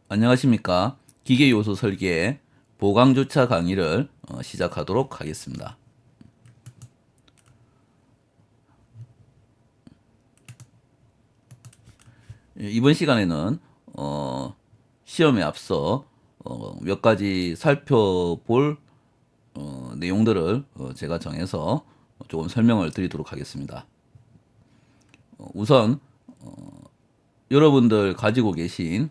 안녕하십니까. 기계요소 설계의 보강주차 강의를 시작하도록 하겠습니다. 이번 시간에는 시험에 앞서 몇 가지 살펴볼 내용들을 제가 정해서 조금 설명을 드리도록 하겠습니다. 우선 여러분들 가지고 계신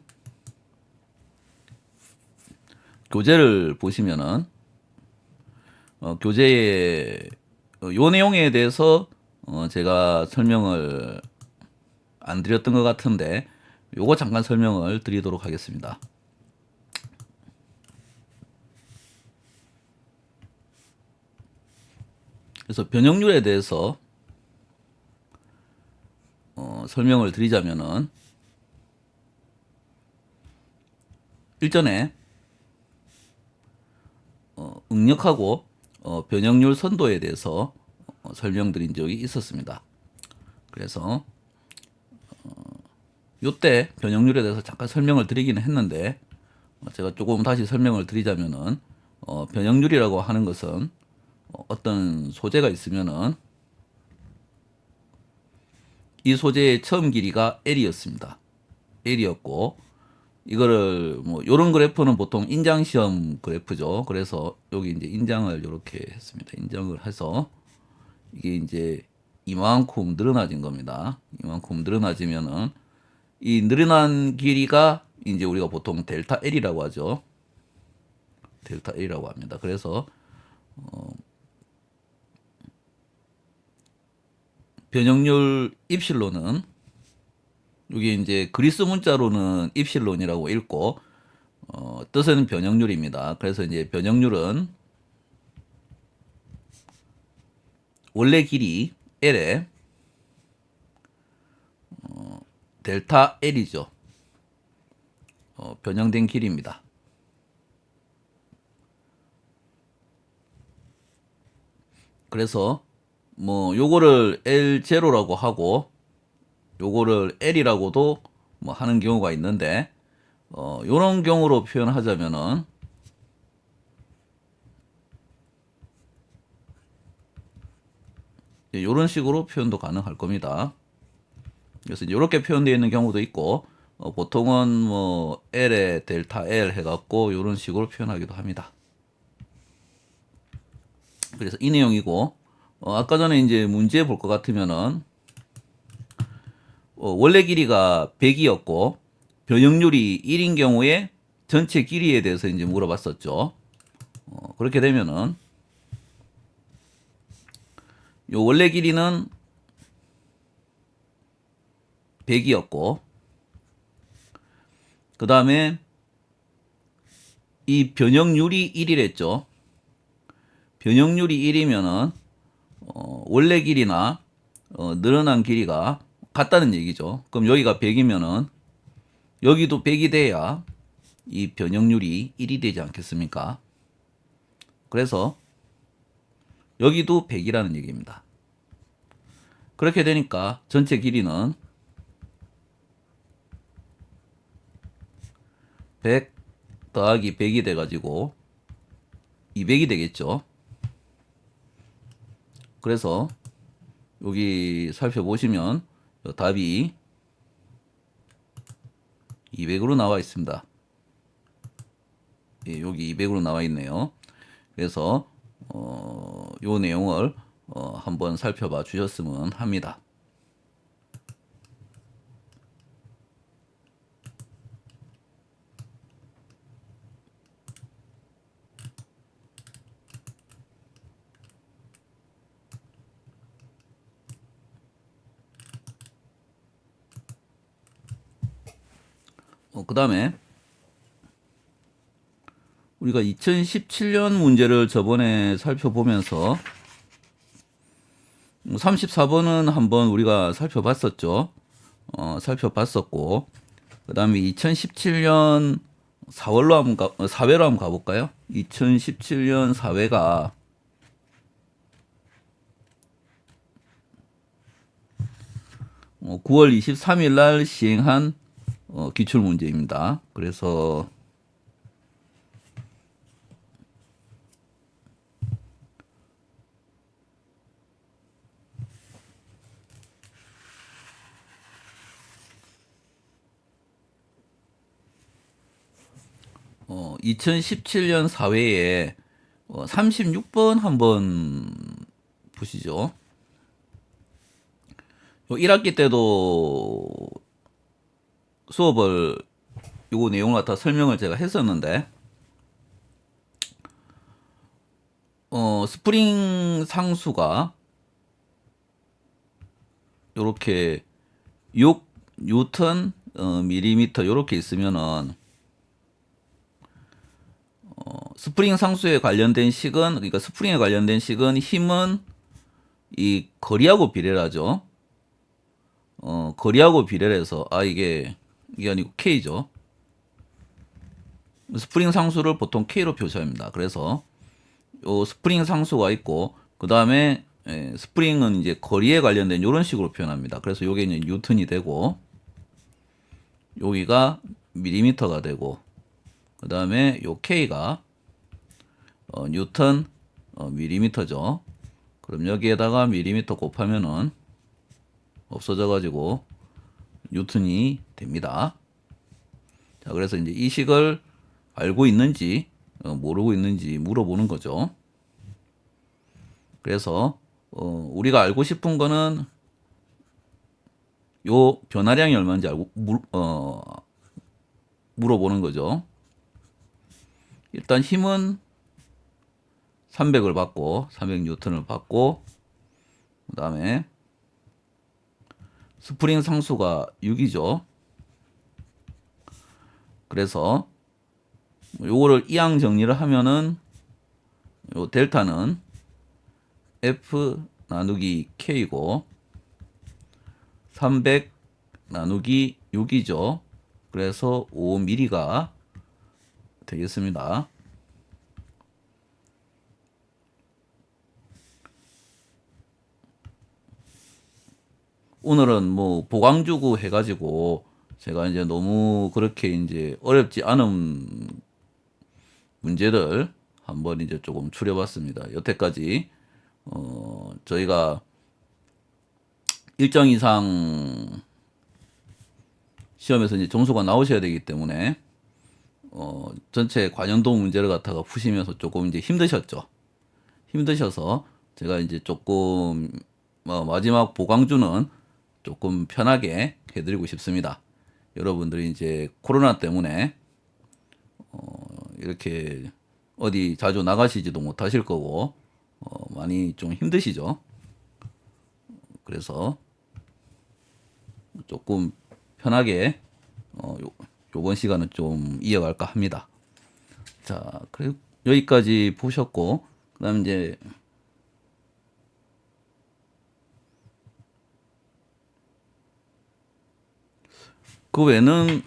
교재를 보시면은 교재의 요 내용에 대해서 제가 설명을 안 드렸던 것 같은데 요거 잠깐 설명을 드리도록 하겠습니다. 그래서 변형률에 대해서 설명을 드리자면은 일전에 응력하고 변형률 선도에 대해서 설명드린 적이 있었습니다. 그래서 요때 변형률에 대해서 잠깐 설명을 드리기는 했는데 제가 조금 다시 설명을 드리자면은 변형률이라고 하는 것은 어떤 소재가 있으면은 이 소재의 처음 길이가 L이었습니다. L이었고 이거를 뭐 요런 그래프는 보통 인장 시험 그래프죠. 그래서 여기 이제 인장을 이렇게 했습니다. 인장을 해서 이게 이제 이만큼 늘어나진 겁니다. 이만큼 늘어나지면은 이 늘어난 길이가 이제 우리가 보통 델타 L이라고 하죠. 델타 L이라고 합니다. 그래서 변형률 입실론은 이게 이제 그리스 문자로는 입실론이라고 읽고 뜻은 변형률입니다. 그래서 이제 변형률은 원래 길이 L에 델타 L이죠. 변형된 길이입니다. 그래서 뭐 요거를 L0라고 하고 요거를 L이라고도 뭐 하는 경우가 있는데 요런 경우로 표현하자면은 요런 식으로 표현도 가능할 겁니다. 그래서 이렇게 표현되어 있는 경우도 있고 보통은 뭐 L에 델타 L 해갖고 요런 식으로 표현하기도 합니다. 그래서 이 내용이고 아까 전에 이제 문제 볼 것 같으면은 원래 길이가 100이었고 변형률이 1인 경우에 전체 길이에 대해서 이제 물어봤었죠. 그렇게 되면은 요 원래 길이는 100이었고 그 다음에 이 변형률이 1이랬죠. 변형률이 1이면은 원래 길이나 늘어난 길이가 같다는 얘기죠. 그럼 여기가 100이면은 여기도 100이 돼야 이 변형률이 1이 되지 않겠습니까? 그래서 여기도 100이라는 얘기입니다. 그렇게 되니까 전체 길이는 100 더하기 100이 돼가지고 200이 되겠죠. 그래서 여기 살펴보시면 답이 200으로 나와 있습니다. 예, 여기 200으로 나와 있네요. 그래서 요 내용을 한번 살펴봐 주셨으면 합니다. 그 다음에 우리가 2017년 문제를 저번에 살펴보면서 34번은 한번 우리가 살펴봤었죠. 살펴봤었고 그 다음에 2017년 4월로 한번 4회로 한번 가볼까요? 2017년 4회가 9월 23일 날 시행한 기출 문제입니다. 그래서 2017년 사회에 36번 한번 보시죠. 1학기 때도 수업을 요거 내용을 갖다 설명을 제가 했었는데 스프링 상수가 요렇게 6 뉴턴 밀리미터 요렇게 있으면은 스프링 상수에 관련된 식은, 그러니까 스프링에 관련된 식은 힘은 이 거리하고 비례하죠. 거리하고 비례를 해서 이게 아니고 K죠. 스프링 상수를 보통 K로 표시합니다. 그래서 요 스프링 상수가 있고 그 다음에 스프링은 이제 거리에 관련된 이런 식으로 표현합니다. 그래서 요게 이제 뉴턴이 되고 여기가 밀리미터가 되고 그 다음에 요 K가 뉴턴 밀리미터죠. 그럼 여기에다가 밀리미터 곱하면은 없어져 가지고 뉴턴이 됩니다. 자, 그래서 이제 이 식을 알고 있는지 모르고 있는지 물어보는 거죠. 그래서 우리가 알고 싶은 거는 요 변화량이 얼마인지 알고 물어보는 거죠. 일단 힘은 300을 받고 300뉴턴을 받고 그 다음에 스프링 상수가 6이죠. 그래서 요거를 이항 정리를 하면은 요 델타는 F 나누기 K고 300 나누기 6이죠. 그래서 5mm가 되겠습니다. 오늘은 뭐 보강주구 해가지고 제가 이제 너무 그렇게 이제 어렵지 않은 문제를 한번 이제 조금 추려봤습니다. 여태까지 저희가 일정 이상 시험에서 이제 점수가 나오셔야 되기 때문에 전체 관연도 문제를 갖다가 푸시면서 조금 이제 힘드셨죠. 힘드셔서 제가 이제 조금 마지막 보강주는 조금 편하게 해드리고 싶습니다. 여러분들이 이제 코로나 때문에 이렇게 어디 자주 나가시지도 못하실 거고 많이 좀 힘드시죠. 그래서 조금 편하게 요번 시간은 좀 이어갈까 합니다. 자, 그리고 여기까지 보셨고 그다음 이제 그 외에는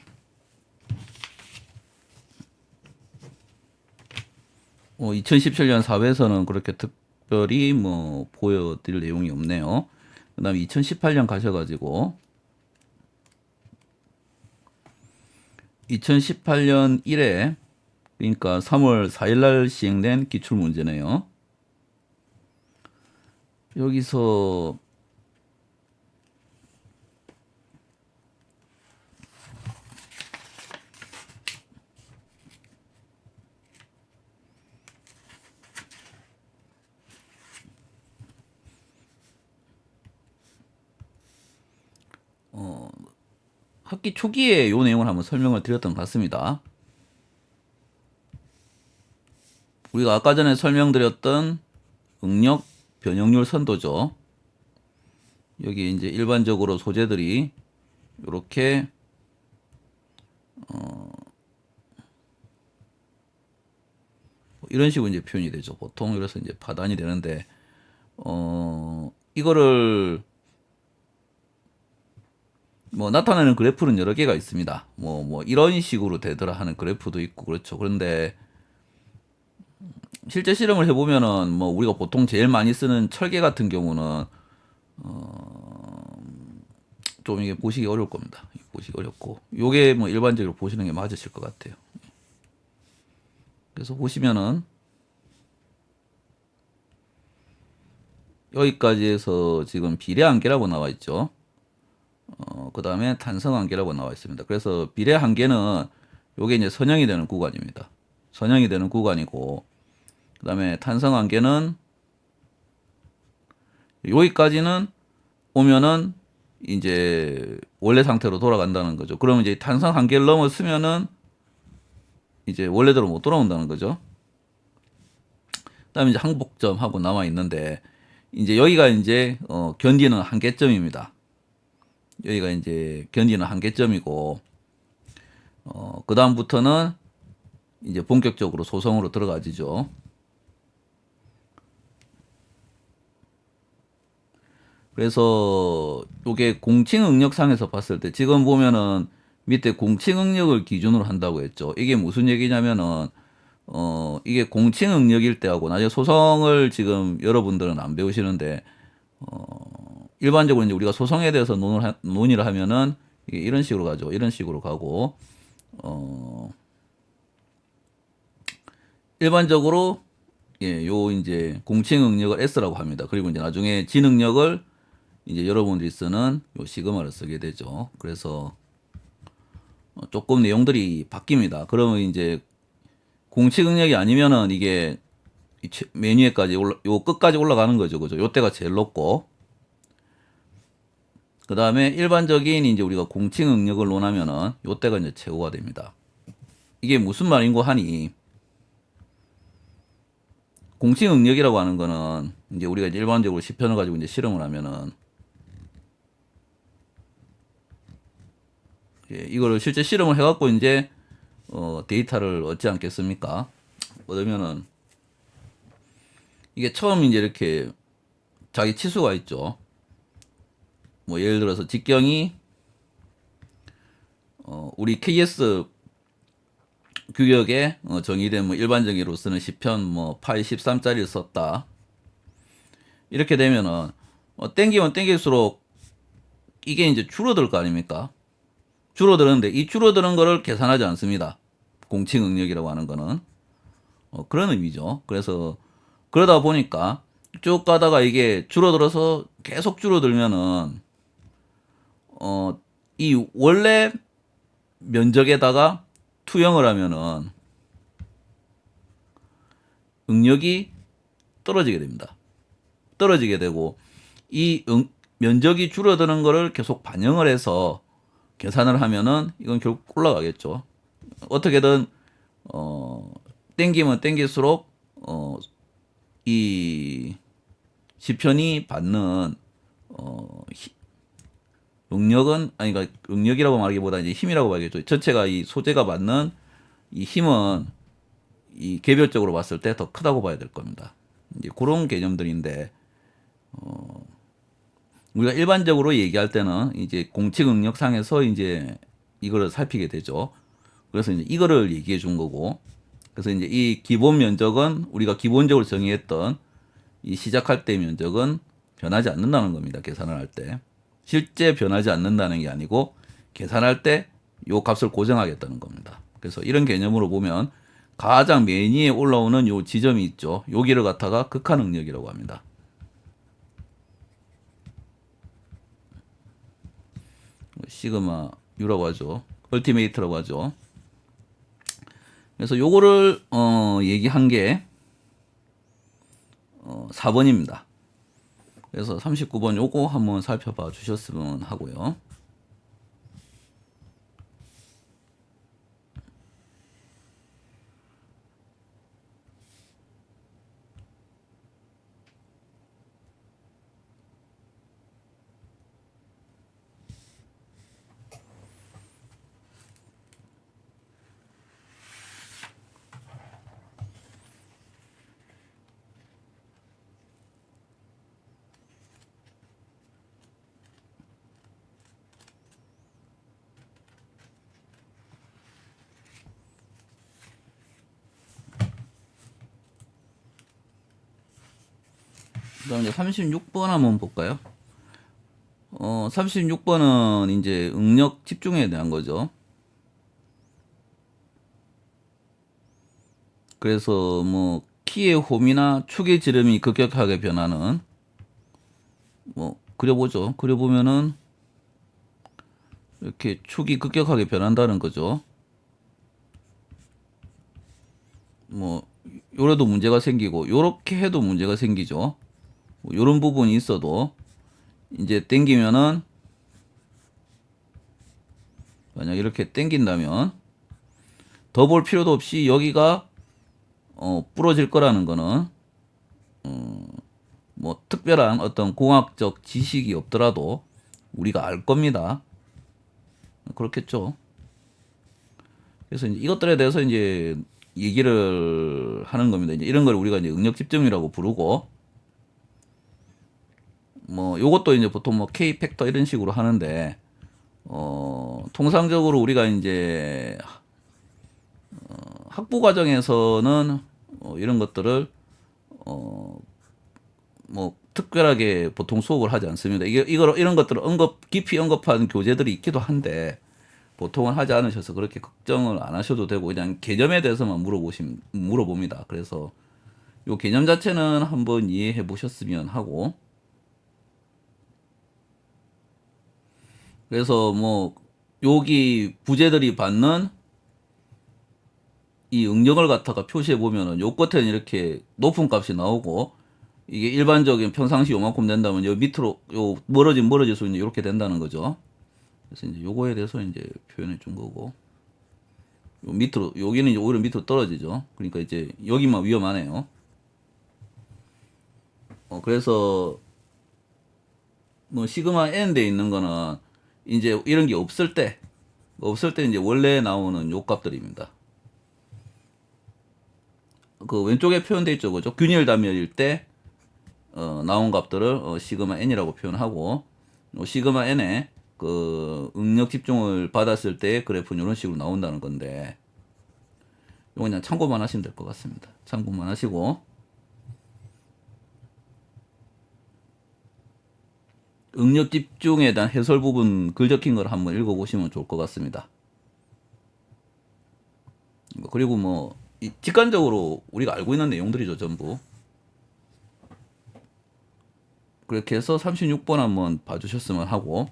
2017년 사회에서는 그렇게 특별히 뭐 보여드릴 내용이 없네요. 그 다음에 2018년 가셔가지고 2018년 1회 그러니까 3월 4일 날 시행된 기출 문제네요. 여기서 학기 초기에 요 내용을 한번 설명을 드렸던 것 같습니다. 우리가 아까 전에 설명드렸던 응력 변형률 선도죠. 여기 이제 일반적으로 소재들이 이렇게 이런 식으로 이제 표현이 되죠. 보통 그래서 이제 파단이 되는데 이거를 뭐 나타내는 그래프는 여러 개가 있습니다. 뭐 이런 식으로 되더라 하는 그래프도 있고 그렇죠. 그런데 실제 실험을 해보면은 뭐 우리가 보통 제일 많이 쓰는 철계 같은 경우는 좀 이게 보시기 어려울 겁니다. 보시기 어렵고 요게 뭐 일반적으로 보시는 게 맞으실 것 같아요. 그래서 보시면은 여기까지 해서 지금 비례한계라고 나와 있죠. 그 다음에 탄성한계라고 나와 있습니다. 그래서 비례한계는 요게 이제 선형이 되는 구간입니다. 선형이 되는 구간이고, 그 다음에 탄성한계는 여기까지는 오면은 이제 원래 상태로 돌아간다는 거죠. 그러면 이제 탄성한계를 넘었으면은 이제 원래대로 못 돌아온다는 거죠. 그다음에 이제 항복점하고 남아 있는데 이제 여기가 이제 견디는 한계점입니다. 여기가 이제 견디는 한계점이고 그 다음부터는 이제 본격적으로 소송으로 들어가지죠. 그래서 이게 공칭응력상에서 봤을 때 지금 보면은 밑에 공칭응력을 기준으로 한다고 했죠. 이게 무슨 얘기냐면은 이게 공칭응력일 때하고 나중에 소송을 지금 여러분들은 안 배우시는데 일반적으로 이제 우리가 소송에 대해서 논의를 하면은 이게 이런 식으로 가죠. 이런 식으로 가고 일반적으로 요 이제 공칭응력을 S라고 합니다. 그리고 이제 나중에 진응력을 이제 여러분들이 쓰는 요 시그마를 쓰게 되죠. 그래서 조금 내용들이 바뀝니다. 그러면 이제 공칭응력이 아니면은 이게 맨 위에까지 요 끝까지 올라가는 거죠. 그죠? 요때가 제일 높고. 그 다음에 일반적인 이제 우리가 공칭응력을 논하면은 요때가 이제 최고가 됩니다. 이게 무슨 말인고 하니, 공칭응력이라고 하는 거는 이제 우리가 이제 일반적으로 시편을 가지고 이제 실험을 하면은 이거를 실제 실험을 해갖고 이제 데이터를 얻지 않겠습니까? 얻으면은 이게 처음 이제 이렇게 자기 치수가 있죠. 뭐 예를 들어서 직경이 우리 KS 규격에 정의된 뭐 일반적으로서는 시편 뭐 파이 13짜리를 썼다. 이렇게 되면은 땡기면 땡길수록 이게 이제 줄어들 거 아닙니까? 줄어드는데 이 줄어드는 거를 계산하지 않습니다. 공칭응력이라고 하는 거는 그런 의미죠. 그래서 그러다 보니까 쭉 가다가 이게 줄어들어서 계속 줄어들면은 이 원래 면적에다가 투영을 하면은 응력이 떨어지게 됩니다. 떨어지게 되고 이 면적이 줄어드는 거를 계속 반영을 해서 계산을 하면은 이건 결국 올라가겠죠. 어떻게든 땡기면 땡길수록 이 시편이 받는 응력은 아니 그러니까 응력이라고 말하기보다 이제 힘이라고 말하겠죠. 전체가 이 소재가 받는 이 힘은 이 개별적으로 봤을 때 더 크다고 봐야 될 겁니다. 이제 그런 개념들인데 우리가 일반적으로 얘기할 때는 이제 공식 응력상에서 이제 이거를 살피게 되죠. 그래서 이제 이거를 얘기해 준 거고, 그래서 이제 이 기본 면적은 우리가 기본적으로 정의했던 이 시작할 때 면적은 변하지 않는다는 겁니다. 계산을 할 때. 실제 변하지 않는다는 게 아니고 계산할 때 요 값을 고정하겠다는 겁니다. 그래서 이런 개념으로 보면 가장 맨 위에 올라오는 요 지점이 있죠. 여기를 갖다가 극한 응력이라고 합니다. 시그마 U라고 하죠. 얼티메이트라고 하죠. 그래서 요거를 얘기한 게 4번입니다. 그래서 39번 요거 한번 살펴봐 주셨으면 하고요. 그다음 이제 36번 한번 볼까요? 36번은 이제 응력 집중에 대한 거죠. 그래서 뭐 키의 홈이나 축의 지름이 급격하게 변하는 뭐 그려보죠. 그려보면은 이렇게 축이 급격하게 변한다는 거죠. 뭐 요래도 문제가 생기고 요렇게 해도 문제가 생기죠. 뭐 요런 부분이 있어도 이제 땡기면은 만약 이렇게 땡긴다면 더 볼 필요도 없이 여기가 부러질 거라는 거는 뭐 특별한 어떤 공학적 지식이 없더라도 우리가 알 겁니다. 그렇겠죠. 그래서 이제 이것들에 대해서 이제 얘기를 하는 겁니다. 이제 이런 걸 우리가 이제 응력 집중이라고 부르고, 뭐 요것도 이제 보통 뭐 K 팩터 이런 식으로 하는데, 통상적으로 우리가 이제 학부 과정에서는 이런 것들을 뭐 특별하게 보통 수업을 하지 않습니다. 이런 것들을 깊이 언급한 교재들이 있기도 한데 보통은 하지 않으셔서 그렇게 걱정을 안 하셔도 되고 그냥 개념에 대해서만 물어봅니다. 그래서 요 개념 자체는 한번 이해해 보셨으면 하고, 그래서 뭐 여기 부재들이 받는 이 응력을 갖다가 표시해 보면은 요 끝에는 이렇게 높은 값이 나오고, 이게 일반적인 평상시 요만큼 된다면 요 밑으로 요 멀어질수록 이제 이렇게 된다는 거죠. 그래서 이제 요거에 대해서 이제 표현해 준 거고, 요 밑으로 여기는 이제 오히려 밑으로 떨어지죠. 그러니까 이제 여기만 위험하네요. 그래서 뭐 시그마 n 돼 있는 거는 이제 이런 게 없을 때 이제 원래 나오는 요 값들입니다. 그 왼쪽에 표현돼 있죠, 그죠? 균일 단면일 때 나온 값들을 시그마 n이라고 표현하고, 시그마 n에 그 응력 집중을 받았을 때 그래프는 이런 식으로 나온다는 건데, 이거 그냥 참고만 하시면 될 것 같습니다. 참고만 하시고, 응력 집중에 대한 해설 부분 글 적힌 걸 한번 읽어보시면 좋을 것 같습니다. 그리고 뭐 직관적으로 우리가 알고 있는 내용들이죠, 전부. 그렇게 해서 36번 한번 봐주셨으면 하고,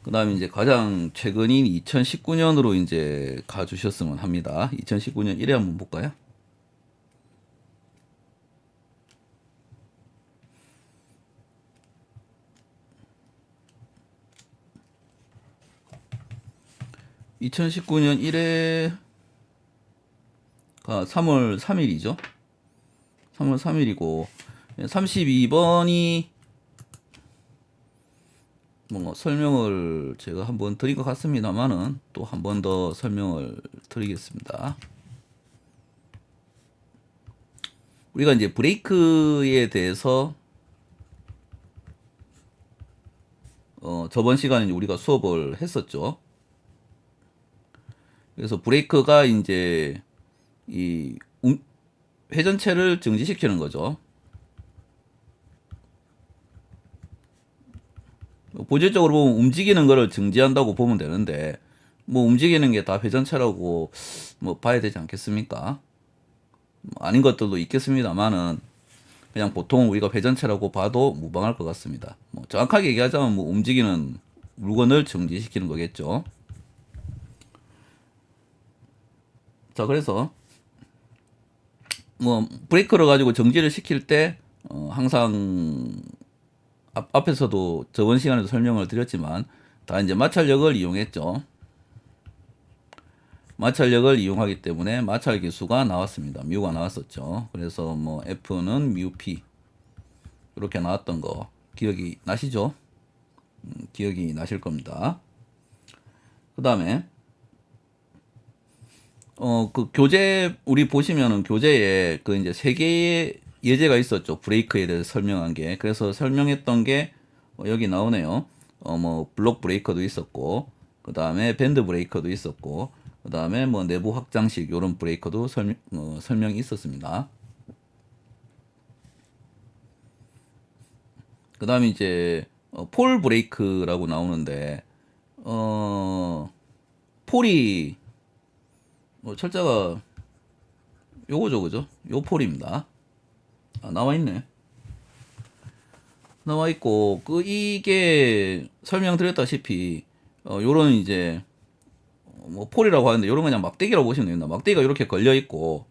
그 다음에 이제 가장 최근인 2019년으로 이제 가주셨으면 합니다. 2019년 1회 한번 볼까요? (2019년 1회가) 3월 3일이죠. 3월 3일이고 32번이 뭐 설명을 제가 한번 드린 것 같습니다만은 또 한 번 더 설명을 드리겠습니다. 우리가 이제 브레이크에 대해서 저번 시간에 우리가 수업을 했었죠. 그래서 브레이크가 이제 이 회전체를 정지시키는 거죠. 본질적으로 보면 움직이는 거를 정지한다고 보면 되는데, 뭐 움직이는 게 다 회전체라고 뭐 봐야 되지 않겠습니까? 뭐 아닌 것들도 있겠습니다만은 그냥 보통 우리가 회전체라고 봐도 무방할 것 같습니다. 뭐 정확하게 얘기하자면 뭐 움직이는 물건을 정지시키는 거겠죠. 자, 그래서 뭐 브레이크를 가지고 정지를 시킬 때 항상 앞에서도 저번 시간에도 설명을 드렸지만 다 이제 마찰력을 이용했죠. 마찰력을 이용하기 때문에 마찰 계수가 나왔습니다. 뮤가 나왔었죠. 그래서 뭐 F는 뮤 P 이렇게 나왔던 거 기억이 나시죠? 기억이 나실 겁니다. 그 다음에 그 교재 우리 보시면은 교재에 그 이제 세 개의 예제가 있었죠. 브레이크에 대해서 설명한 게. 그래서 설명했던 게 여기 나오네요. 뭐 블록 브레이커도 있었고, 그 다음에 밴드 브레이커도 있었고, 그 다음에 뭐 내부 확장식 요런 브레이커도 설명이 있었습니다. 그 다음에 이제 폴 브레이크라고 나오는데 폴이 철자가 요거죠, 그죠? 요 폴입니다. 나와 있네. 나와 있고 이게 설명드렸다시피 요런 이제 뭐 폴이라고 하는데 요런 그냥 막대기라고 보시면 됩니다. 막대기가 이렇게 걸려 있고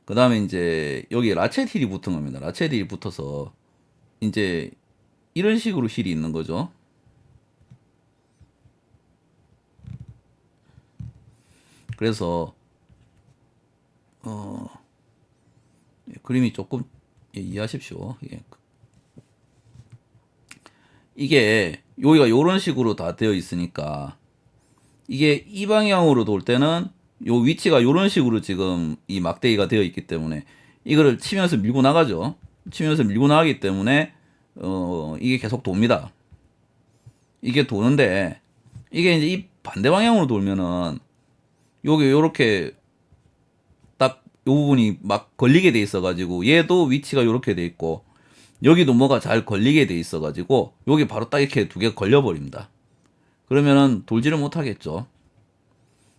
그 다음에 이제 여기 라쳇 힐이 붙은 겁니다. 라쳇 힐이 붙어서 이제 이런 식으로 힐이 있는 거죠. 그래서 그림이 조금 이해하십시오. 이게 여기가 이런 식으로 다 되어 있으니까 이게 이 방향으로 돌 때는 요 위치가 이런 식으로 지금 이 막대기가 되어 있기 때문에 이거를 치면서 밀고 나가죠. 치면서 밀고 나가기 때문에 이게 계속 돕니다. 이게 도는데 이게 이제 이 반대 방향으로 돌면은 여기 요렇게 딱 요 부분이 막 걸리게 돼 있어 가지고 얘도 위치가 요렇게 돼 있고 여기도 뭐가 잘 걸리게 돼 있어 가지고 여기 바로 딱 이렇게 두 개 걸려 버립니다. 그러면은 돌지를 못하겠죠.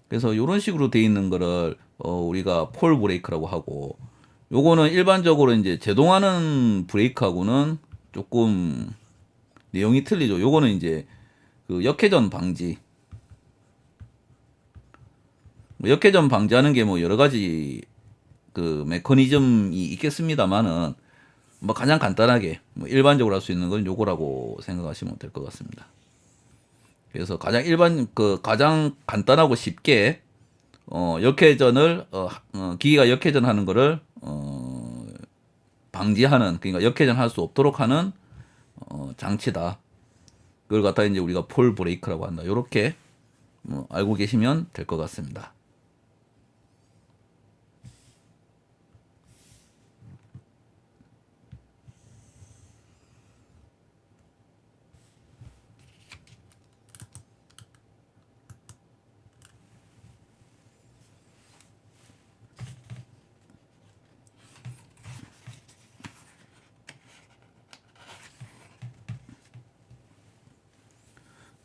그래서 요런 식으로 돼 있는 거를 우리가 폴 브레이크라고 하고 요거는 일반적으로 이제 제동하는 브레이크하고는 조금 내용이 틀리죠. 요거는 이제 그 역회전 방지 역회전 방지하는 게 뭐 여러 가지 그 메커니즘이 있겠습니다만은 뭐 가장 간단하게 뭐 일반적으로 할 수 있는 건 요거라고 생각하시면 될 것 같습니다. 그래서 가장 간단하고 쉽게 역회전을 기기가 역회전하는 거를 방지하는 그러니까 역회전 할 수 없도록 하는 장치다. 그걸 갖다 이제 우리가 폴 브레이크라고 한다. 요렇게 알고 계시면 될 것 같습니다.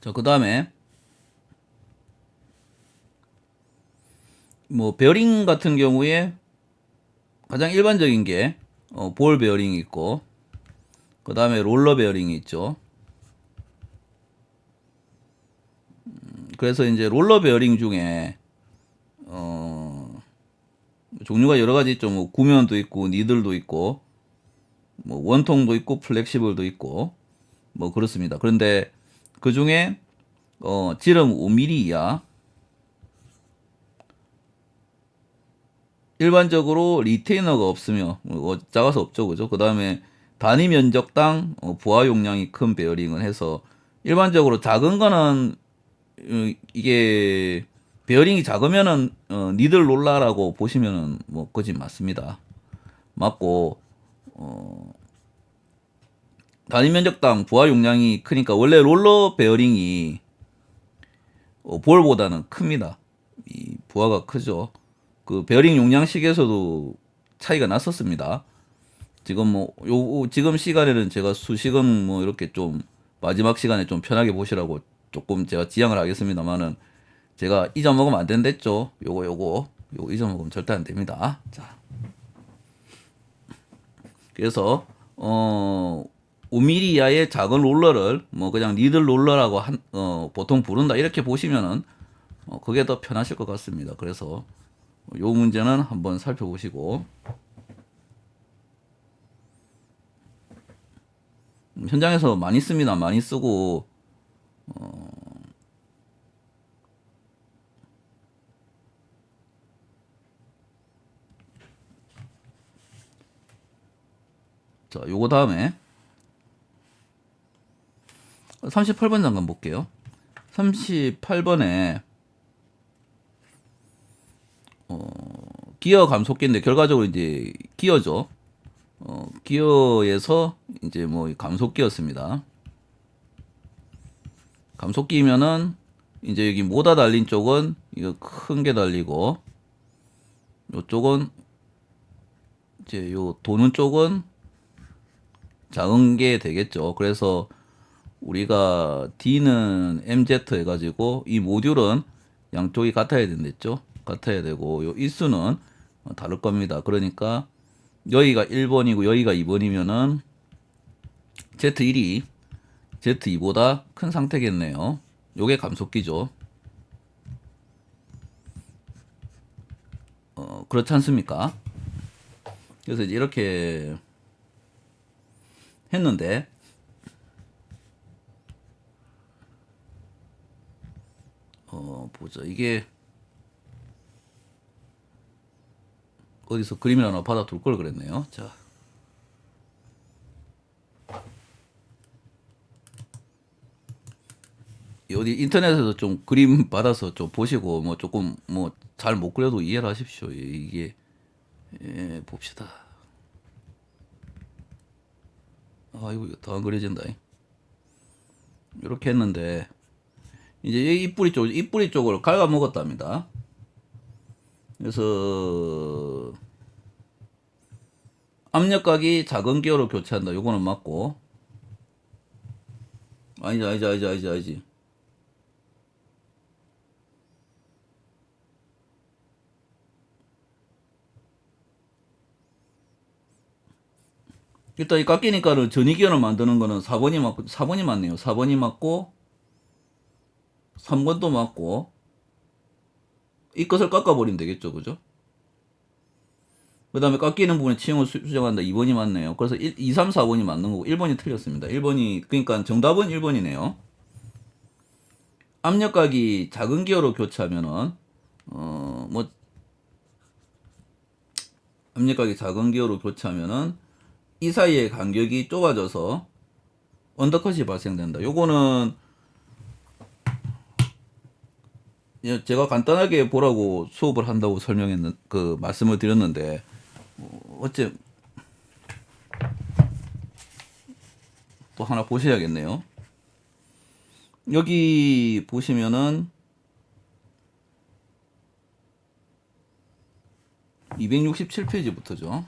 자, 그 다음에 뭐 베어링 같은 경우에 가장 일반적인 게 볼 베어링이 있고 그 다음에 롤러 베어링이 있죠. 그래서 이제 롤러 베어링 중에 종류가 여러 가지 있죠. 뭐 구면도 있고 니들도 있고 뭐 원통도 있고 플렉시블도 있고 뭐 그렇습니다. 그런데 그 중에 지름 5mm 이하 일반적으로 리테이너가 없으며 작아서 없죠, 그죠? 그 다음에 단위 면적당 부하 용량이 큰 베어링을 해서 일반적으로 작은 거는 이게 베어링이 작으면은 니들 롤라라고 보시면은 뭐 그지 맞습니다. 맞고 단위 면적당 부하 용량이 크니까 원래 롤러 베어링이 볼보다는 큽니다. 이 부하가 크죠. 그 베어링 용량식에서도 차이가 났었습니다. 지금 지금 시간에는 제가 수식은 뭐 이렇게 좀 마지막 시간에 좀 편하게 보시라고 조금 제가 지양을 하겠습니다만은 제가 잊어먹으면 안 된댔죠. 요거 잊어먹으면 절대 안 됩니다. 자, 그래서 5mm 이하의 작은 롤러를 뭐 그냥 니들 롤러라고 보통 부른다 이렇게 보시면은 그게 더 편하실 것 같습니다. 그래서 요 문제는 한번 살펴보시고 현장에서 많이 씁니다. 많이 쓰고 자, 요거 다음에 38번 잠깐 볼게요. 38번에 기어 감속기인데 결과적으로 이제 기어죠. 기어에서 이제 뭐 감속기였습니다. 감속기면은 이제 여기 모다 달린 쪽은 이거 큰 게 달리고 요쪽은 이제 요 도는 쪽은 작은 게 되겠죠. 그래서 우리가 D는 MZ 해가지고 이 모듈은 양쪽이 같아야 된댔죠. 같아야 되고 요 인수는 다를 겁니다. 그러니까 여기가 1번이고 여기가 2번이면은 Z1이 Z2보다 큰 상태겠네요. 요게 감속기죠. 그렇지 않습니까? 그래서 이제 이렇게 했는데 보자. 이게 어디서 그림을 하나 받아둘 걸 그랬네요. 자, 어디 인터넷에서 좀 그림 받아서 좀 보시고 뭐 조금 뭐 잘 못 그려도 이해를 하십시오. 이게 봅시다. 아 이거 더 안 그려진다. 이렇게 했는데 이제 이 입뿌리 쪽을 갉아 먹었답니다. 그래서 압력각이 작은 기호로 교체한다. 요거는 맞고 아니지. 일단 이 깎이니까는 전위기어를 만드는 거는 4번이 맞고 4번이 맞네요. 4번이 맞고 3번도 맞고 이 것을 깎아버리면 되겠죠. 그죠? 그 다음에 깎이는 부분에 치형을 수정한다. 2번이 맞네요. 그래서 2, 3, 4번이 맞는 거고 1번이 틀렸습니다. 1번이 그러니까 정답은 1번이네요. 압력각이 작은 기어로 교체하면은 뭐 압력각이 작은 기어로 교체하면은 이 사이의 간격이 좁아져서 언더컷이 발생된다. 요거는 제가 간단하게 보라고 수업을 한다고 말씀을 드렸는데 어째 또 하나 보셔야겠네요. 여기 보시면은 267페이지부터죠.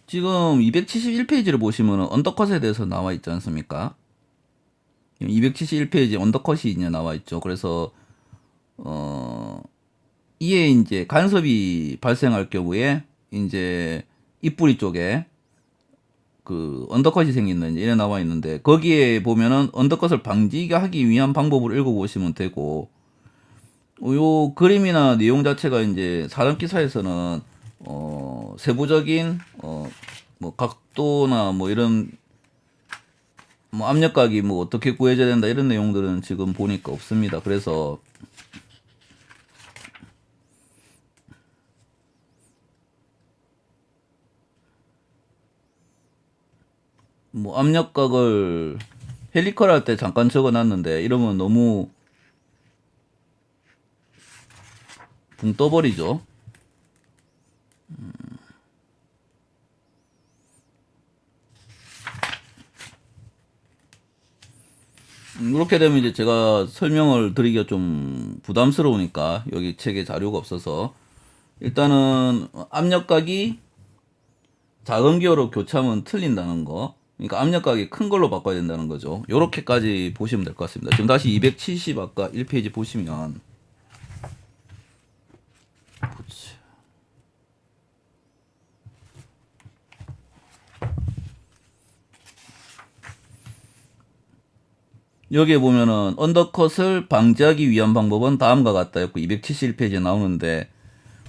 지금 271페이지를 보시면 언더컷에 대해서 나와 있지 않습니까? 271페이지 언더컷이 이제 나와 있죠. 그래서 이에 이제 간섭이 발생할 경우에 이제 입뿌리 쪽에 그 언더컷이 생긴다 이제 이래 나와 있는데 거기에 보면은 언더컷을 방지하기 위한 방법을 읽어보시면 되고 요 그림이나 내용 자체가 이제 사람 기사에서는 세부적인 뭐 각도나 뭐 이런 뭐 압력각이 뭐 어떻게 구해져야 된다 이런 내용들은 지금 보니까 없습니다. 그래서 뭐 압력각을 헬리컬 할 때 잠깐 적어놨는데 이러면 너무 붕 떠버리죠. 이렇게 되면 이제 제가 설명을 드리기가 좀 부담스러우니까 여기 책에 자료가 없어서 일단은 압력각이 작은 기호로 교차하면 틀린다는 거. 그러니까 압력각이 큰 걸로 바꿔야 된다는 거죠. 요렇게까지 보시면 될 것 같습니다. 지금 다시 270 아까 1페이지 보시면 여기에 보면은 언더컷을 방지하기 위한 방법은 다음과 같다 했고 271페이지에 나오는데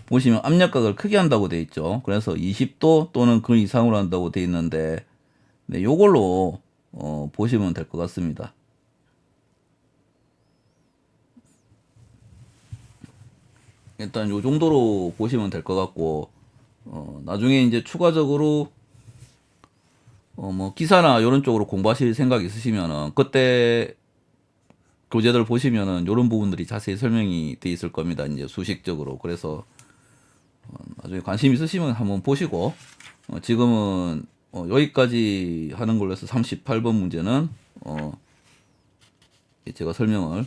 보시면 압력각을 크게 한다고 돼 있죠. 그래서 20도 또는 그 이상으로 한다고 돼 있는데 네, 요걸로 보시면 될 것 같습니다. 일단 요 정도로 보시면 될 것 같고 나중에 이제 추가적으로 뭐 기사나 이런 쪽으로 공부하실 생각 있으시면은 그때 교재들 보시면은 이런 부분들이 자세히 설명이 돼 있을 겁니다. 이제 수식적으로. 그래서 나중에 관심 있으시면 한번 보시고 지금은 여기까지 하는 걸로 해서 38번 문제는 제가 설명을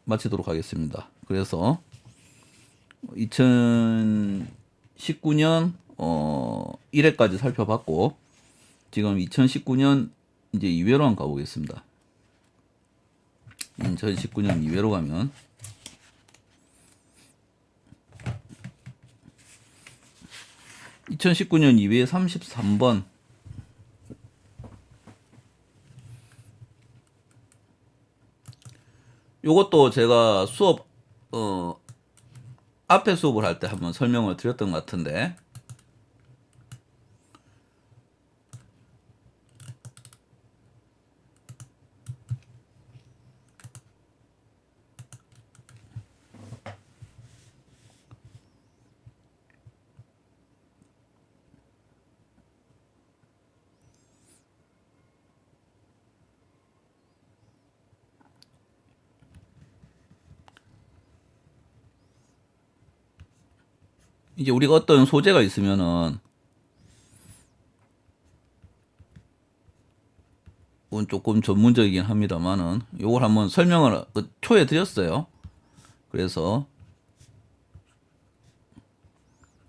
마치도록 하겠습니다. 그래서 2019년 1회까지 살펴봤고 지금 2019년 이제 2회로 한번 가보겠습니다. 2019년 2회로 가면 2019년 2회 33번 요것도 제가 수업 앞에 수업을 할 때 한번 설명을 드렸던 것 같은데 이제 우리가 어떤 소재가 있으면은 이건 조금 전문적이긴 합니다만은 요걸 한번 설명을 초에 드렸어요. 그래서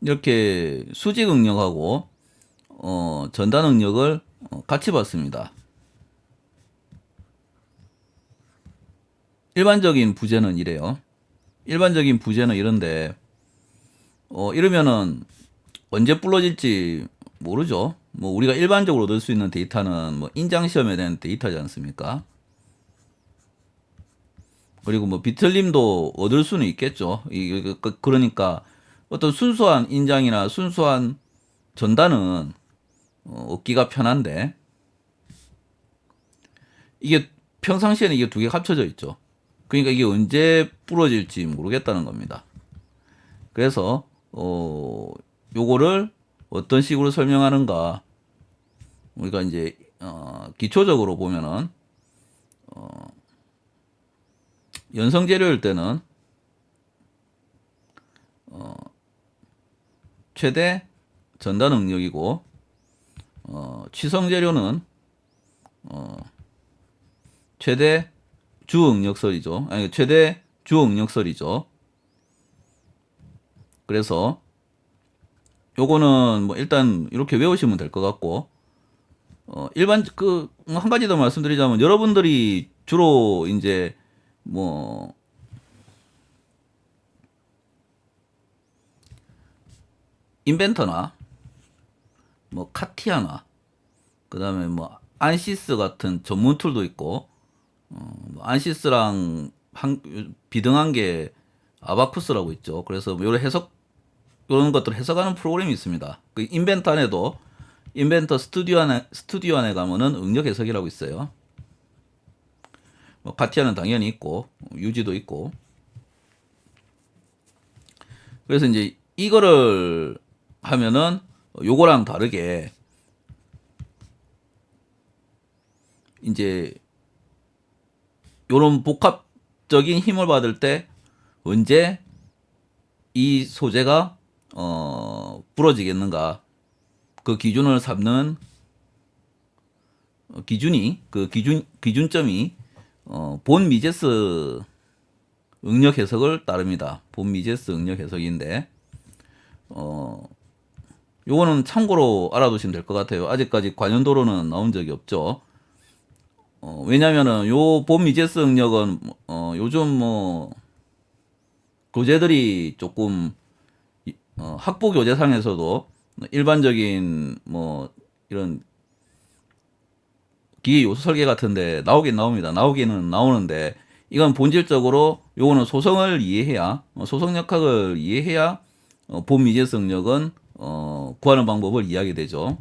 이렇게 수직 응력하고 전단 응력을 같이 봤습니다. 일반적인 부재는 이래요. 일반적인 부재는 이런데 이러면은 언제 불러질지 모르죠. 뭐 우리가 일반적으로 얻을 수 있는 데이터는 뭐 인장 시험에 대한 데이터지 않습니까? 그리고 뭐 비틀림도 얻을 수는 있겠죠. 그러니까 어떤 순수한 인장이나 순수한 전단은 얻기가 편한데 이게 평상시에는 이게 두 개가 합쳐져 있죠. 그러니까 이게 언제 부러질지 모르겠다는 겁니다. 그래서 요거를 어떤 식으로 설명하는가 우리가 이제 기초적으로 보면은 연성 재료일 때는 최대 전단 응력이고 취성 재료는 최대 주 응력설이죠. 아니 최대 주 응력설이죠. 그래서 요거는 뭐 일단 이렇게 외우시면 될 것 같고 일반 한 가지 더 말씀드리자면 여러분들이 주로 이제 뭐 인벤터나 뭐 카티아나 그다음에 뭐 안시스 같은 전문 툴도 있고 뭐 안시스랑 비등한 게 아바쿠스라고 있죠. 그래서 뭐 이런 것들 해석하는 프로그램이 있습니다. 그 인벤터 안에도 인벤터 스튜디오 안에 가면은 응력 해석이라고 있어요. 뭐 카티아는 당연히 있고 유지도 있고. 그래서 이제 이거를 하면은 요거랑 다르게 이제 요런 복합적인 힘을 받을 때 언제 이 소재가 부러지겠는가 그 기준을 삼는 기준점이 본 미제스 응력 해석을 따릅니다. 본 미제스 응력 해석인데 요거는 참고로 알아두시면 될 것 같아요. 아직까지 관련도로는 나온 적이 없죠. 왜냐면은 요 본 미제스 응력은 요즘 뭐 교재들이 조금 학부 교재상에서도 일반적인 뭐 이런 기계 요소 설계 같은데 나오긴 나옵니다. 나오기는 나오는데 이건 본질적으로 요거는 소성을 이해해야 소성역학을 이해해야 본 미제스 응력은 구하는 방법을 이해하게 되죠.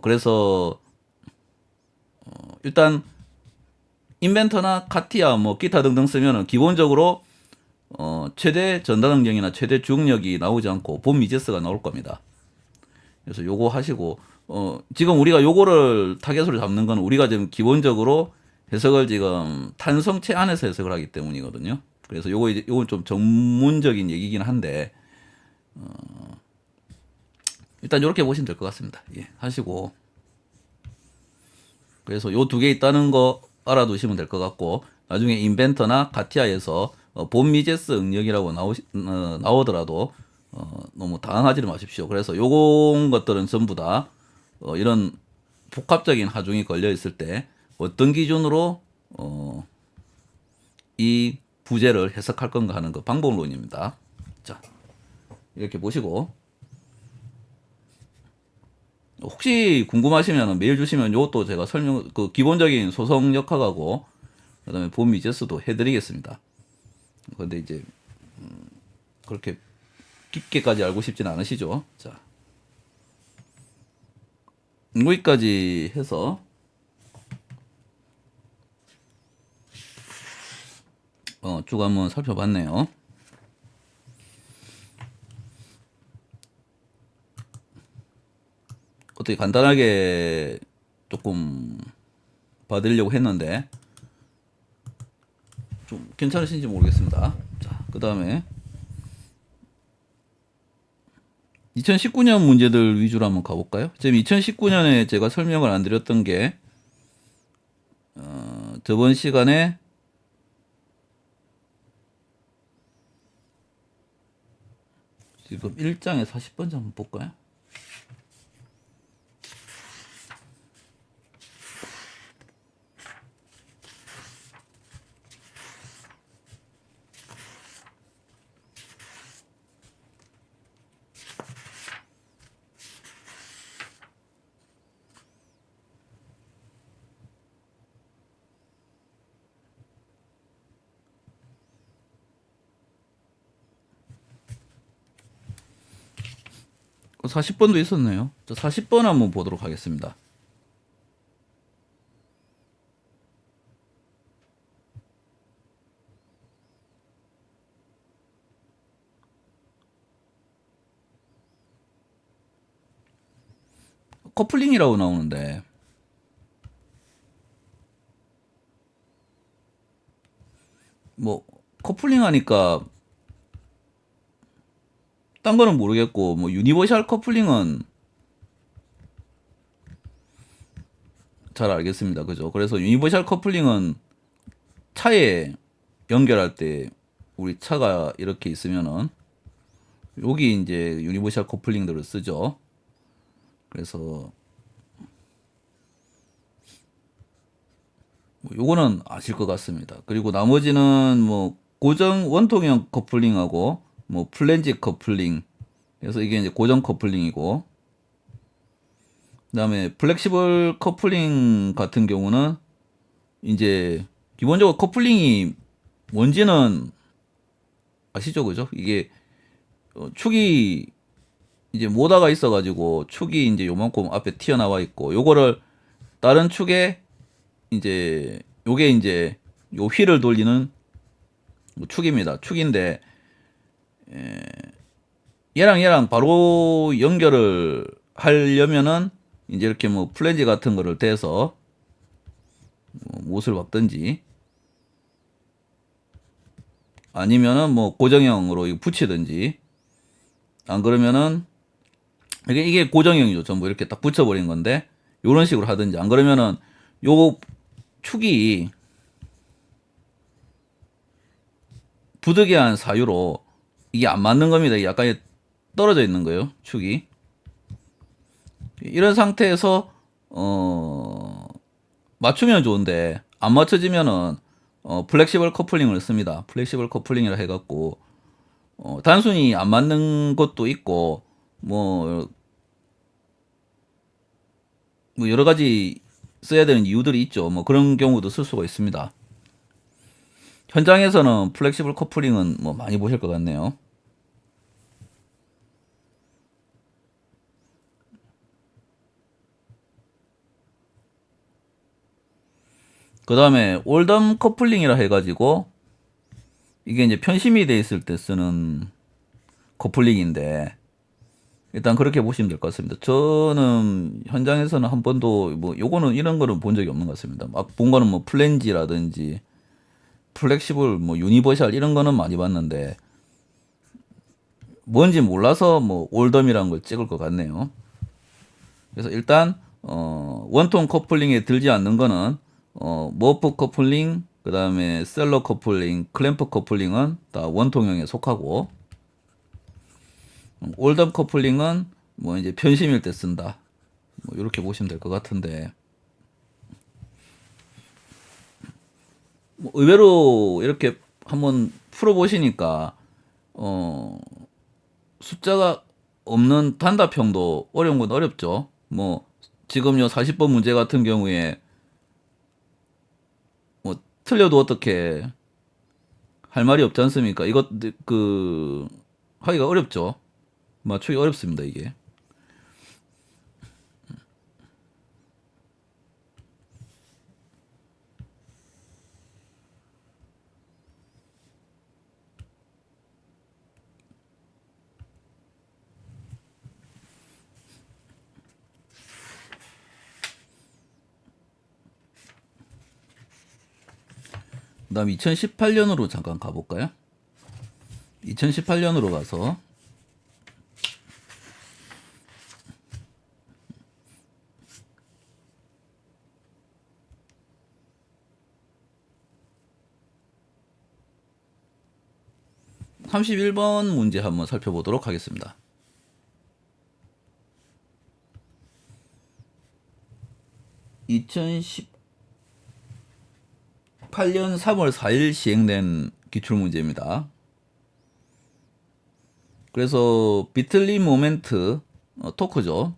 그래서 일단 인벤터나 카티아 뭐 기타 등등 쓰면은 기본적으로 최대 전달 능력이나 최대 주응력이 나오지 않고 본 미제스가 나올 겁니다. 그래서 요거 하시고 지금 우리가 요거를 타겟으로 잡는 건 우리가 지금 기본적으로 해석을 지금 탄성체 안에서 해석을 하기 때문이거든요. 그래서 요건 좀 전문적인 얘기긴 한데 일단 이렇게 보시면 될 것 같습니다. 예, 하시고 그래서 요 두 개 있다는 거 알아두시면 될 것 같고 나중에 인벤터나 가티아에서 본 미제스 응력이라고 나오더라도 너무 당황하지는 마십시오. 그래서 요런 것들은 전부 다 이런 복합적인 하중이 걸려 있을 때 어떤 기준으로 이 부재를 해석할 건가 하는 그 방법론입니다. 자, 이렇게 보시고 혹시 궁금하시면 메일 주시면 이것도 제가 그 기본적인 소성 역학하고 그다음에 본 미제스도 해드리겠습니다. 근데 이제 그렇게 깊게까지 알고 싶진 않으시죠? 자, 여기까지 해서 쭉 한번 살펴봤네요. 어떻게 간단하게 조금 봐드리려고 했는데 좀 괜찮으신지 모르겠습니다. 자, 그 다음에 2019년 문제들 위주로 한번 가볼까요? 지금 2019년에 제가 설명을 안 드렸던 게 저번 시간에 지금 1장에 40번째 한번 볼까요? 그 40번도 있었네요. 자, 40번 한번 보도록 하겠습니다. 커플링이라고 나오는데 뭐 커플링 하니까 딴 거는 모르겠고 뭐 유니버셜 커플링은 잘 알겠습니다. 그죠? 그래서 유니버셜 커플링은 차에 연결할 때 우리 차가 이렇게 있으면은 여기 이제 유니버셜 커플링들을 쓰죠. 그래서 뭐 요거는 아실 것 같습니다. 그리고 나머지는 뭐 고정 원통형 커플링하고 뭐 플랜지 커플링 그래서 이게 이제 고정 커플링이고 그다음에 플렉시블 커플링 같은 경우는 이제 기본적으로 커플링이 뭔지는 아시죠, 그죠? 이게 축이 이제 모다가 있어가지고 축이 이제 요만큼 앞에 튀어나와 있고 요거를 다른 축에 이제 요게 이제 요 휠을 돌리는 축입니다. 축인데 얘랑 바로 연결을 하려면은 이제 이렇게 뭐 플랜지 같은 거를 대서 뭐 못을 박든지 아니면은 뭐 고정형으로 이거 붙이든지 안 그러면은 이게 고정형이죠. 전부 이렇게 딱 붙여버린 건데 요런 식으로 하든지 안 그러면은 요 축이 부득이한 사유로 이게 안 맞는 겁니다. 이게 약간 떨어져 있는 거예요. 축이 이런 상태에서 맞추면 좋은데 안 맞춰지면은 플렉시블 커플링을 씁니다. 플렉시블 커플링이라 해갖고 단순히 안 맞는 것도 있고 뭐, 뭐 여러 가지 써야 되는 이유들이 있죠. 뭐 그런 경우도 쓸 수가 있습니다. 현장에서는 플렉시블 커플링은 뭐 많이 보실 것 같네요. 그 다음에 올덤 커플링이라 해가지고 이게 이제 편심이 돼 있을 때 쓰는 커플링인데 일단 그렇게 보시면 될 것 같습니다. 저는 현장에서는 한 번도 뭐 요거는 이런 거는 본 적이 없는 것 같습니다. 막 본 거는 뭐 플랜지라든지 플렉시블 뭐 유니버셜 이런 거는 많이 봤는데 뭔지 몰라서 뭐 올덤이라는 걸 찍을 것 같네요. 그래서 일단 원통 커플링에 들지 않는 거는 머프 커플링, 그 다음에 셀러 커플링, 클램프 커플링은 다 원통형에 속하고 올덤 커플링은 뭐 이제 편심일 때 쓴다. 뭐 이렇게 보시면 될 것 같은데 뭐 의외로 이렇게 한번 풀어보시니까 숫자가 없는 단답형도 어려운 건 어렵죠. 뭐 지금 요 40번 문제 같은 경우에 뭐 틀려도 어떻게 할 말이 없지 않습니까? 이것 그 하기가 어렵죠. 맞추기 어렵습니다, 이게. 그다음 2018년으로 잠깐 가볼까요? 2018년으로 가서 31번 문제 한번 살펴보도록 하겠습니다. 2018년 3월 4일 시행된 기출문제입니다. 그래서 비틀리 모멘트 토크죠.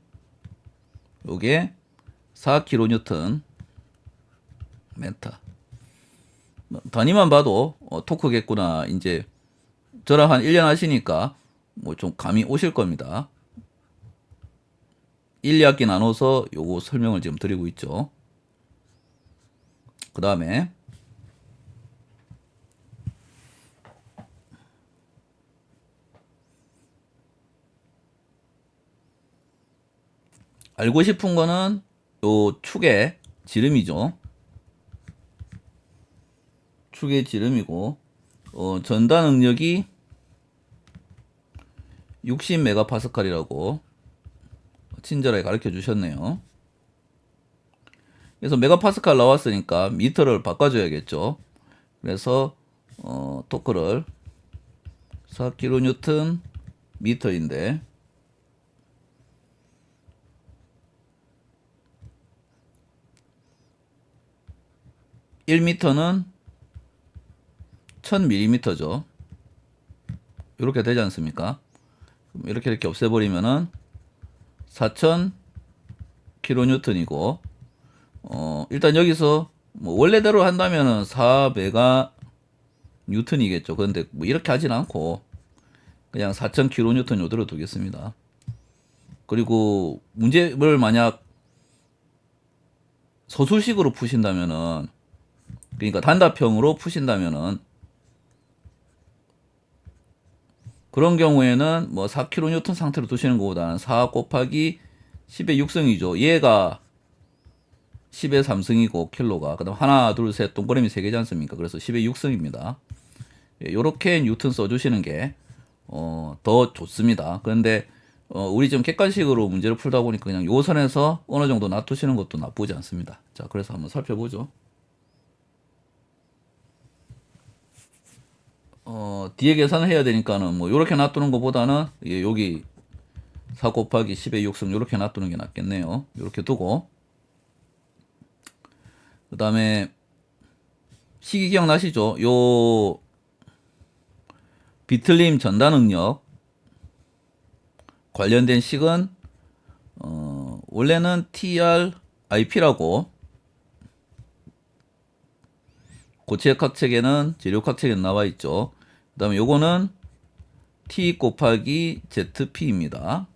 요게 4kN 메타. 단위만 봐도 토크겠구나. 이제 저랑 한 1년 하시니까 뭐 좀 감이 오실 겁니다. 1, 2학기 나눠서 요거 설명을 지금 드리고 있죠. 그 다음에 알고 싶은 거는 요 축의 지름이죠. 축의 지름이고 전단 응력이 60메가파스칼이라고 친절하게 가르쳐 주셨네요. 그래서 메가파스칼 나왔으니까 미터를 바꿔줘야겠죠. 그래서 토크를 4kN 미터인데 1m는 1000mm죠. 이렇게 되지 않습니까? 이렇게 없애버리면은 4000kN이고 일단 여기서 뭐 원래대로 한다면은 4메가 뉴턴이겠죠. 그런데 뭐 이렇게 하진 않고 그냥 4000kN 요대로 두겠습니다. 그리고 문제를 만약 서술식으로 푸신다면은 그러니까 단답형으로 푸신다면은 그런 경우에는 뭐 4kN 상태로 두시는 것보다는 4 곱하기 10의 6승이죠. 얘가 10의 3승이고 킬로가 그다음 하나 둘 셋 동그라미 3개지 않습니까? 그래서 10의 6승입니다. 요렇게 뉴턴 써주시는 게 더 좋습니다. 그런데 우리 좀 객관식으로 문제를 풀다 보니까 그냥 요 선에서 어느 정도 놔두시는 것도 나쁘지 않습니다. 자, 그래서 한번 살펴보죠. 뒤에 계산을 해야 되니까는 뭐 요렇게 놔두는 것보다는 여기 4 곱하기 10의 6승 요렇게 놔두는 게 낫겠네요. 요렇게 두고 그 다음에 식이 기억나시죠? 요 비틀림 전단 응력 관련된 식은 원래는 TRIP라고 고체각책에는 재료각책에 나와 있죠. 그 다음에 요거는 T 곱하기 ZP입니다.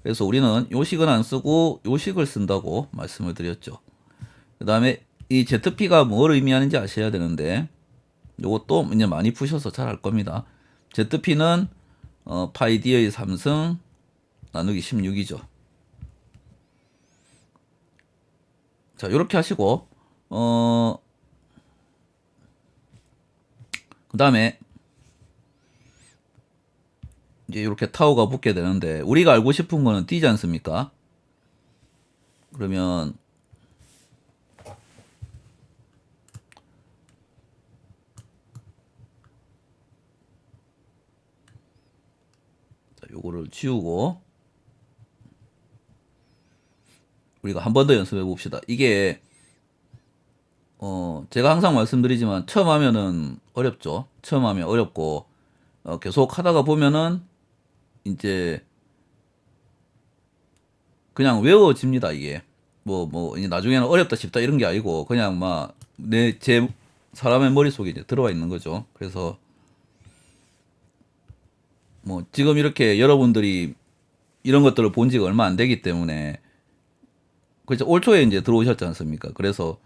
그래서 우리는 요 식은 안 쓰고 요 식을 쓴다고 말씀을 드렸죠. 그 다음에 이 ZP가 뭘 의미하는지 아셔야 되는데 요것도 이제 많이 푸셔서 잘 알 겁니다. ZP는 파이 D의 3승 나누기 16이죠. 자, 요렇게 하시고 그 다음에 이제 이렇게 타워가 붙게 되는데 우리가 알고 싶은 거는 D지 않습니까? 그러면 자, 요거를 지우고 우리가 한 번 더 연습해 봅시다. 이게 제가 항상 말씀드리지만 처음 하면은 어렵죠. 처음 하면 어렵고 계속 하다가 보면은 이제 그냥 외워집니다. 이게 이제 나중에는 어렵다 싶다 이런 게 아니고 그냥 막 제 사람의 머릿속에 이제 들어와 있는 거죠. 그래서 뭐 지금 이렇게 여러분들이 이런 것들을 본 지가 얼마 안 되기 때문에 그렇죠. 올 초에 이제 들어오셨지 않습니까? 그래서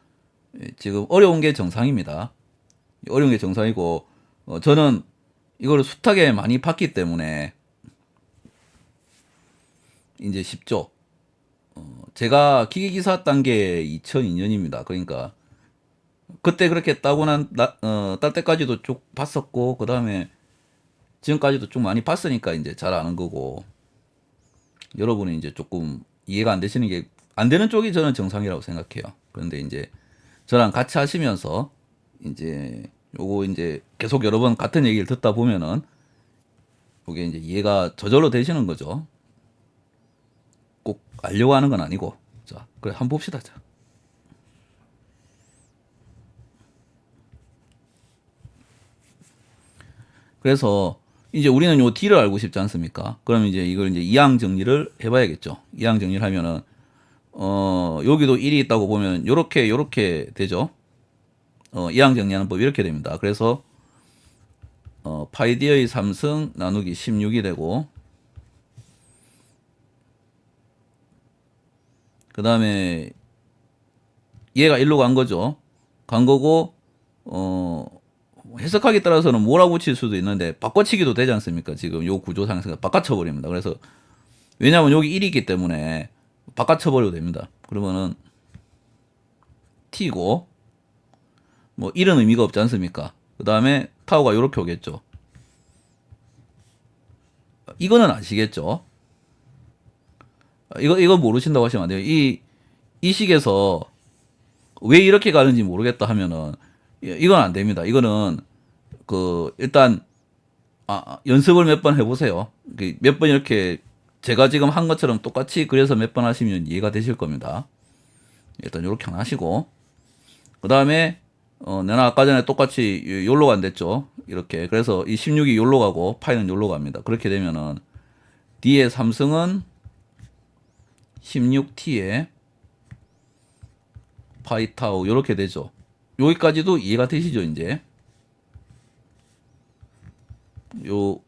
지금 어려운 게 정상입니다. 어려운 게 정상이고 저는 이거를 숱하게 많이 봤기 때문에 이제 쉽죠. 제가 기계기사 딴 게 2002년입니다. 그러니까 그때 그렇게 따고 딸 때까지도 쭉 봤었고 그 다음에 지금까지도 쭉 많이 봤으니까 이제 잘 아는 거고 여러분은 이제 조금 이해가 안 되시는 게 안 되는 쪽이 저는 정상이라고 생각해요. 그런데 이제 저랑 같이 하시면서 이제 요거 이제 계속 여러 번 같은 얘기를 듣다 보면은 요게 이제 이해가 저절로 되시는 거죠. 꼭 알려고 하는 건 아니고. 자, 그래 한번 봅시다. 자. 그래서 이제 우리는 요 D를 알고 싶지 않습니까? 그럼 이제 이걸 이제 이항 정리를 해봐야겠죠. 이항 정리를 하면은 여기도 1이 있다고 보면 요렇게 되죠. 이항 정리하는 법 이렇게 됩니다. 그래서 파이 D의 3승 나누기 16이 되고 그 다음에 얘가 1로 간 거죠. 간 거고 해석하기에 따라서는 몰아붙일 수도 있는데 바꿔치기도 되지 않습니까? 지금 요 구조상에서 바꿔쳐버립니다. 그래서 왜냐하면 여기 1이 있기 때문에 바꿔쳐버려도 됩니다. 그러면은 T고 뭐 1은 의미가 없지 않습니까? 그 다음에 타워가 요렇게 오겠죠. 이거는 아시겠죠? 이거 모르신다고 하시면 안 돼요. 이 식에서 왜 이렇게 가는지 모르겠다 하면은 이건 안 됩니다. 이거는 일단 연습을 몇 번 해보세요. 몇 번 이렇게 제가 지금 한 것처럼 똑같이 그래서 몇 번 하시면 이해가 되실 겁니다. 일단 이렇게 하나 하시고 그 다음에 내가 아까 전에 똑같이 요로가 안 됐죠. 이렇게 그래서 이 16이 요로 가고 파이는 요로 갑니다. 그렇게 되면은 D의 3승은 16T에 파이 타우 요렇게 되죠. 여기까지도 이해가 되시죠, 이제? 요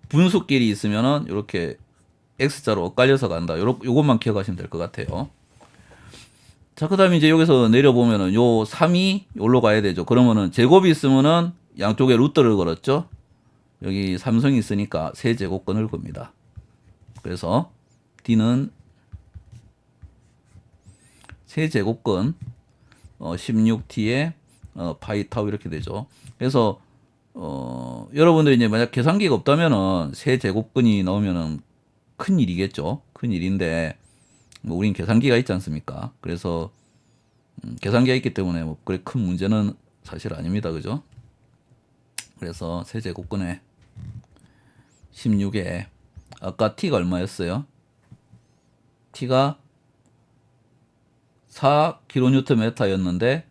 분수끼리 있으면은 이렇게 X자로 엇갈려서 간다. 요것만 기억하시면 될 것 같아요. 자, 그 다음에 이제 여기서 내려보면은 요 3이 요로 가야 되죠. 그러면은 제곱이 있으면은 양쪽에 루트를 걸었죠. 여기 삼성이 있으니까 세제곱근을 겁니다. 그래서 D는 세제곱근 16T에 파이 타우 이렇게 되죠. 그래서 여러분들이 이제 만약 계산기가 없다면은 세제곱근이 나오면은 큰 일이겠죠. 큰 일인데 뭐 우린 계산기가 있지 않습니까? 그래서 계산기가 있기 때문에 뭐 그래 큰 문제는 사실 아닙니다. 그죠? 그래서 세제곱근에 16에 아까 T가 얼마였어요? T가 4kNm였는데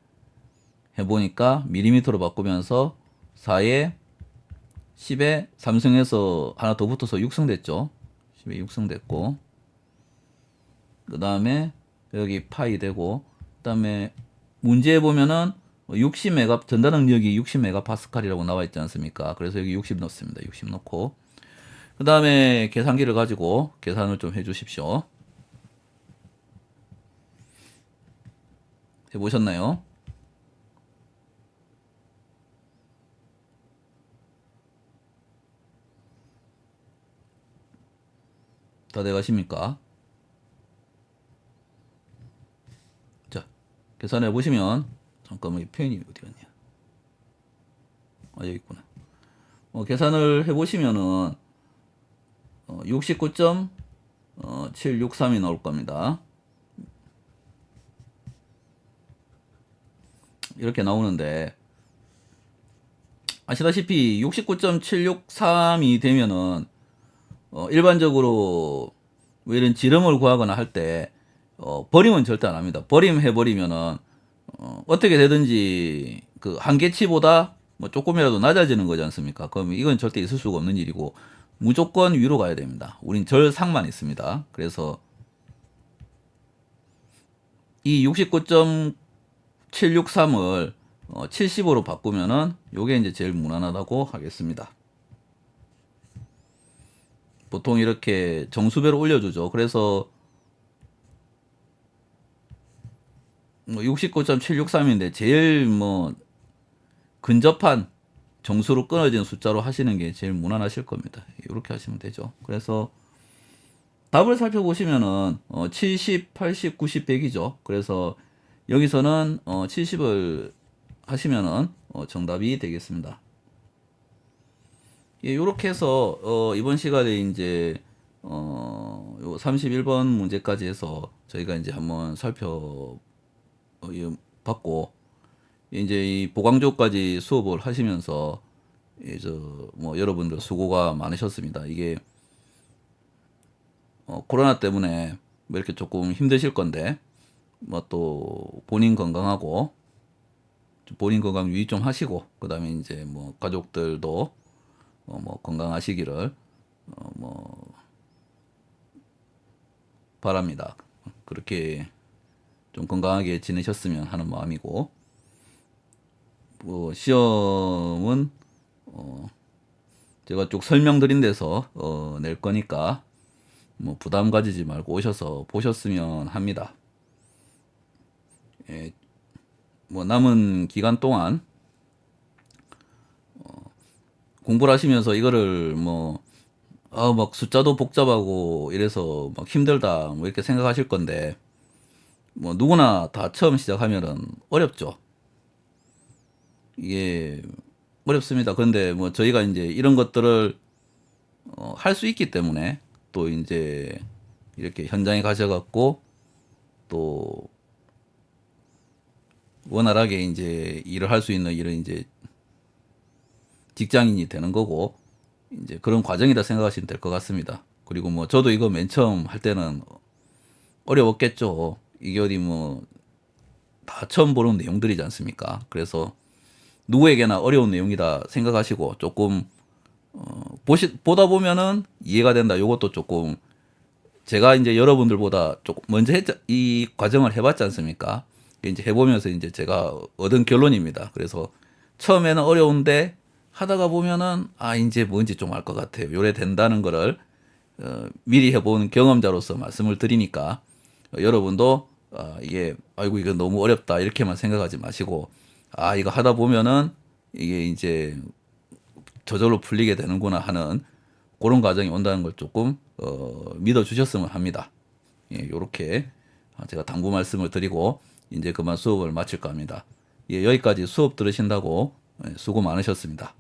해보니까 밀리미터로 바꾸면서 4에 10에 3승해서 하나 더 붙어서 6승 됐죠. 10에 6승 됐고 그 다음에 여기 파이 되고 그 다음에 문제에 보면은 60메가 전달 능력이 60메가파스칼이라고 나와 있지 않습니까? 그래서 여기 60 넣습니다. 60 넣고 그 다음에 계산기를 가지고 계산을 좀 해주십시오. 해보셨나요? 다 돼가십니까? 자, 계산해 보시면, 잠깐만, 이 표현이 어디 갔냐? 아, 여기 있구나. 계산을 해보시면은, 69.763이 나올 겁니다. 이렇게 나오는데, 아시다시피 69.763이 되면은, 일반적으로 뭐 이런 지름을 구하거나 할 때, 버림은 절대 안 합니다. 버림해버리면은, 어떻게 되든지 그 한계치보다 뭐 조금이라도 낮아지는 거지 않습니까? 그럼 이건 절대 있을 수가 없는 일이고, 무조건 위로 가야 됩니다. 우린 절상만 있습니다. 그래서 이 69.763을 70으로 바꾸면은 요게 이제 제일 무난하다고 하겠습니다. 보통 이렇게 정수배로 올려주죠. 그래서 69.763인데 제일 뭐 근접한 정수로 끊어진 숫자로 하시는 게 제일 무난하실 겁니다. 이렇게 하시면 되죠. 그래서 답을 살펴보시면은 70, 80, 90, 100이죠. 그래서 여기서는 70을 하시면은 정답이 되겠습니다. 예, 요렇게 해서 이번 시간에 이제 요 31번 문제까지 해서 저희가 이제 한번 봤고, 이제 이 보강조까지 수업을 하시면서 이제 뭐 여러분들 수고가 많으셨습니다. 이게 코로나 때문에 뭐 이렇게 조금 힘드실 건데, 뭐 또 본인 건강하고 본인 건강 유의 좀 하시고, 그다음에 이제 뭐 가족들도 뭐 건강하시기를 뭐 바랍니다. 그렇게 좀 건강하게 지내셨으면 하는 마음이고, 뭐 시험은 제가 쭉 설명드린 데서 낼 거니까 뭐 부담 가지지 말고 오셔서 보셨으면 합니다. 예, 뭐 남은 기간 동안 공부를 하시면서 이거를 뭐 막 숫자도 복잡하고 이래서 막 힘들다 뭐 이렇게 생각하실 건데, 뭐 누구나 다 처음 시작하면은 어렵죠. 이게 어렵습니다. 근데 뭐 저희가 이제 이런 것들을 할 수 있기 때문에 또 이제 이렇게 현장에 가셔갖고 또 원활하게 이제 일을 할 수 있는 이런 이제 직장인이 되는 거고, 이제 그런 과정이다 생각하시면 될 것 같습니다. 그리고 뭐 저도 이거 맨 처음 할 때는 어려웠겠죠. 이게 어디 뭐 다 처음 보는 내용들이지 않습니까? 그래서 누구에게나 어려운 내용이다 생각하시고 조금 보다 보면은 이해가 된다. 요것도 조금 제가 이제 여러분들보다 조금 먼저 이 과정을 해봤지 않습니까? 이제 해보면서 이제 제가 얻은 결론입니다. 그래서 처음에는 어려운데 하다가 보면은 이제 뭔지 좀 알 것 같아요. 요래 된다는 거를 미리 해본 경험자로서 말씀을 드리니까 여러분도 이게 아이고 이거 너무 어렵다 이렇게만 생각하지 마시고, 이거 하다 보면은 이게 이제 저절로 풀리게 되는구나 하는 그런 과정이 온다는 걸 조금 믿어주셨으면 합니다. 예, 요렇게 제가 당부 말씀을 드리고 이제 그만 수업을 마칠까 합니다. 예, 여기까지 수업 들으신다고 수고 많으셨습니다.